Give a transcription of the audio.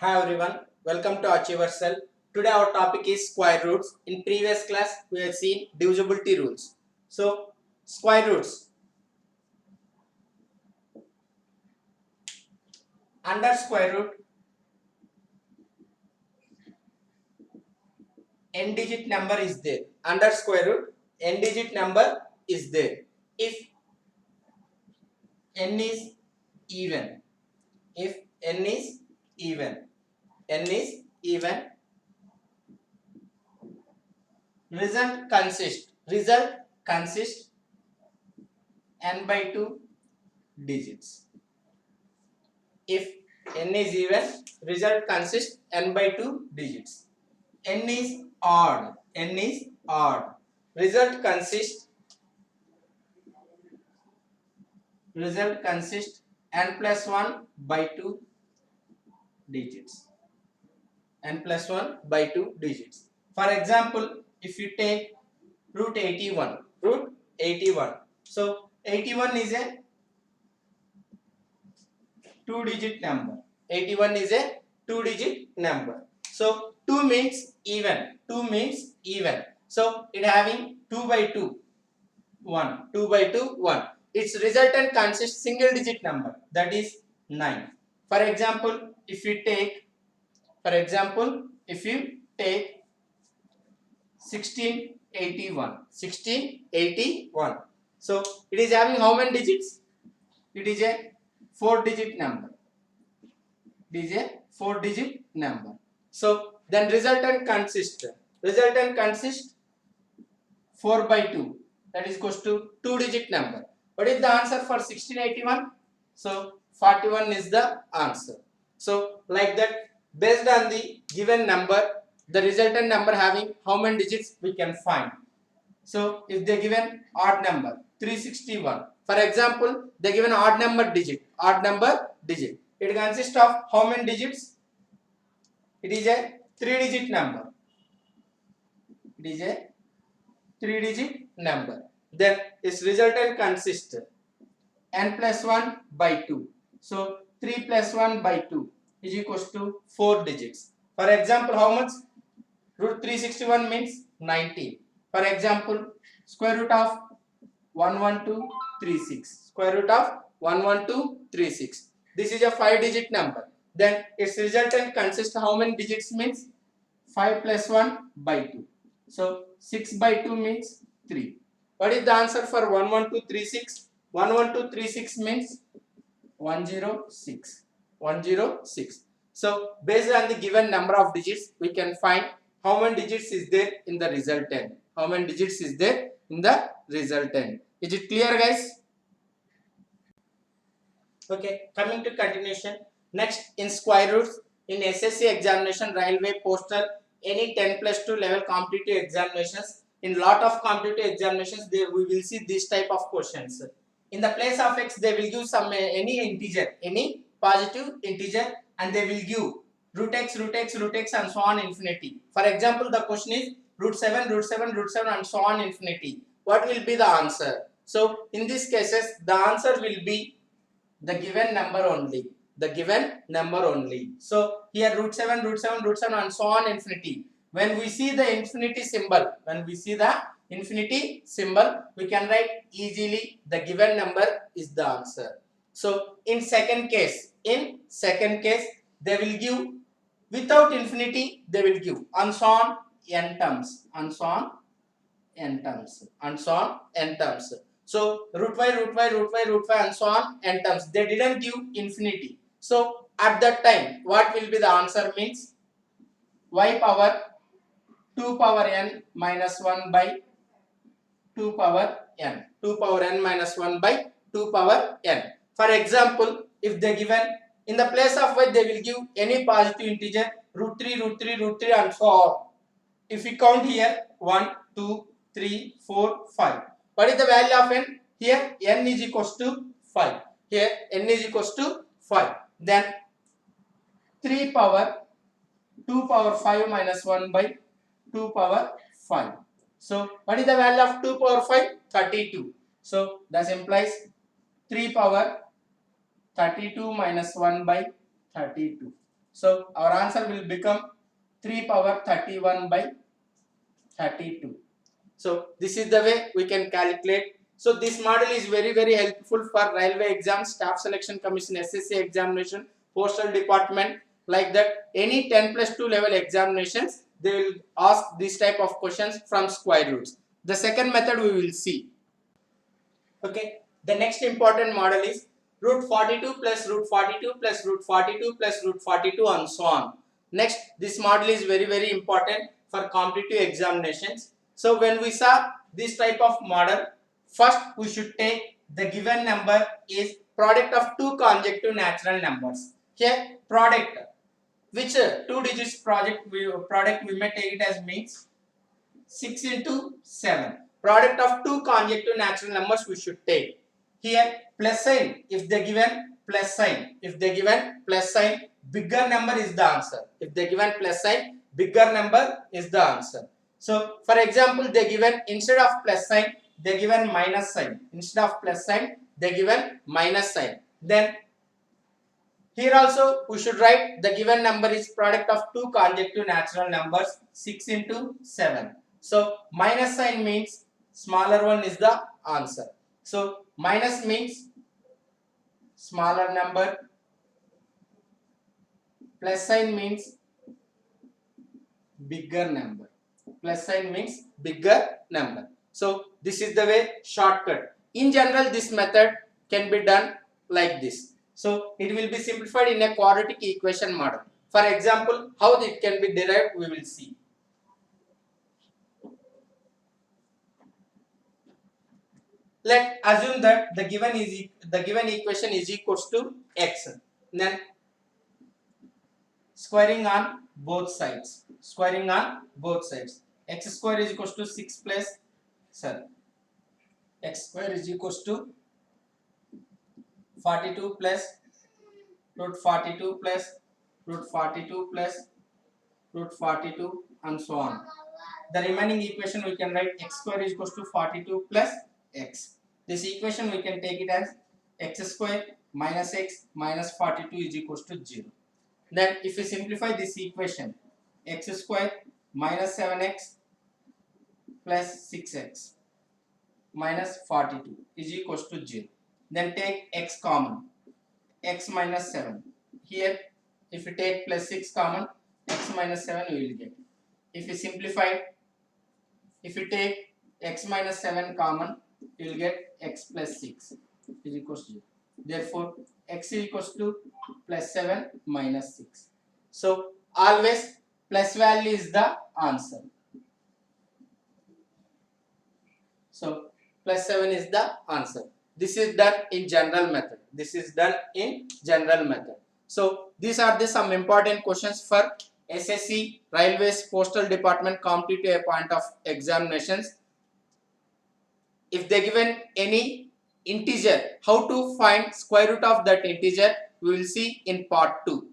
Hi everyone, welcome to Achieversal. Today our topic is square roots. In previous class we have seen divisibility rules. So square roots. Under square root n digit number is there. Under square root n digit number is there. If n is even, if n is even, n is even, result consists n by 2 digits. If n is even, result consists n by 2 digits. N is odd, result consists n plus 1 by 2 digits. N plus 1 by 2 digits. For example, if you take root 81. So 81 is a 2-digit number. 81 is a 2-digit number. So 2 means even. So it having 2 by 2, 1. 2 by 2, 1. Its resultant consists single digit number, that is 9. For example, if you take 1681. So it is having how many digits? It is a 4-digit number. So then resultant consists 4 by 2, that is equals to 2-digit number. What is the answer for 1681? So 41 is the answer. So like that, based on the given number, the resultant number having how many digits we can find. So if they given odd number 361, for example, they given odd number digit. It consists of how many digits? It is a 3-digit number. Then its resultant consists n plus 1 by 2. So 3 plus 1 by 2 is equals to 4 digits. For example, how much? Root 361 means 19. For example, square root of 11236. This is a 5-digit number. Then its resultant consists how many digits means? 5 plus 1 by 2. So 6 by 2 means 3. What is the answer for 11236? 11236 means 106. So based on the given number of digits, we can find how many digits is there in the resultant. Is it clear, guys? Okay, coming to continuation. Next, in square roots, in SSC examination, railway, postal, any 10 plus 2 level competitive examinations, in lot of competitive examinations, we will see this type of questions. In the place of x, they will give some any integer, any positive integer, and they will give root x, and so on infinity. For example, the question is root 7, and so on infinity. What will be the answer? So in these cases, the answer will be the given number only. So here root 7, and so on infinity. When we see the infinity symbol, we can write easily the given number is the answer. So in second case, they will give without infinity, they will give and so on n terms. So root y, and so on n terms. They didn't give infinity. So at that time, what will be the answer means? Y power 2 power n minus 1 by 2 power n. 2 power n minus 1 by 2 power n. For example, if they given in the place of y, they will give any positive integer root 3, and so on. If we count here 1, 2, 3, 4, 5. What is the value of n? Here n is equals to 5. Then 3 power 2 power 5 minus 1 by 2 power 5. So what is the value of 2 power 5? 32. So that implies 3 power 32 minus 1 by 32. So our answer will become 3 power 31 by 32. So this is the way we can calculate. So this model is very helpful for railway exams, staff selection commission, SSC examination, postal department, like that. Any 10 plus 2 level examinations, they will ask this type of questions from square roots. The second method we will see. Okay, the next important model is root 42 plus root 42 plus root 42 plus root 42 and so on. Next, this model is very important for competitive examinations. So when we saw this type of model, first we should take the given number is product of two conjective natural numbers. Here product, which two digits product we may take it as means 6 into 7. Product of two conjective natural numbers we should take. Here plus sign, if they given plus sign, bigger number is the answer. If they given plus sign, bigger number is the answer. So for example, they given instead of plus sign, they given minus sign. Instead of plus sign, they given minus sign. Then here also we should write the given number is product of two conjective natural numbers 6 into 7. So minus sign means smaller one is the answer. So minus means smaller number, plus sign means bigger number. Plus sign means bigger number. So this is the way shortcut. In general, this method can be done like this. So it will be simplified in a quadratic equation model. For example, how it can be derived, we will see. Let assume that the given equation is equals to x. Then squaring on both sides. Squaring on both sides. X square is equals to 6 plus x square is equals to 42 plus root 42 plus root 42 plus root 42 and so on. The remaining equation we can write x square is equals to 42 plus x. This equation we can take it as x square minus x minus 42 is equals to 0. Then if we simplify this equation, x square minus 7x plus 6x minus 42 is equals to 0. Then take x common, x minus 7. Here if we take plus 6 common, x minus 7 we will get. If we simplify, if we take x minus 7 common, you will get x plus 6 is equals to 0. Therefore x is equals to plus 7 minus 6. So always plus value is the answer. So plus 7 is the answer. This is done in general method. So these are some important questions for SSC, Railways, Postal Department competitive point of examinations. If they given any integer, how to find square root of that integer, we will see in part 2.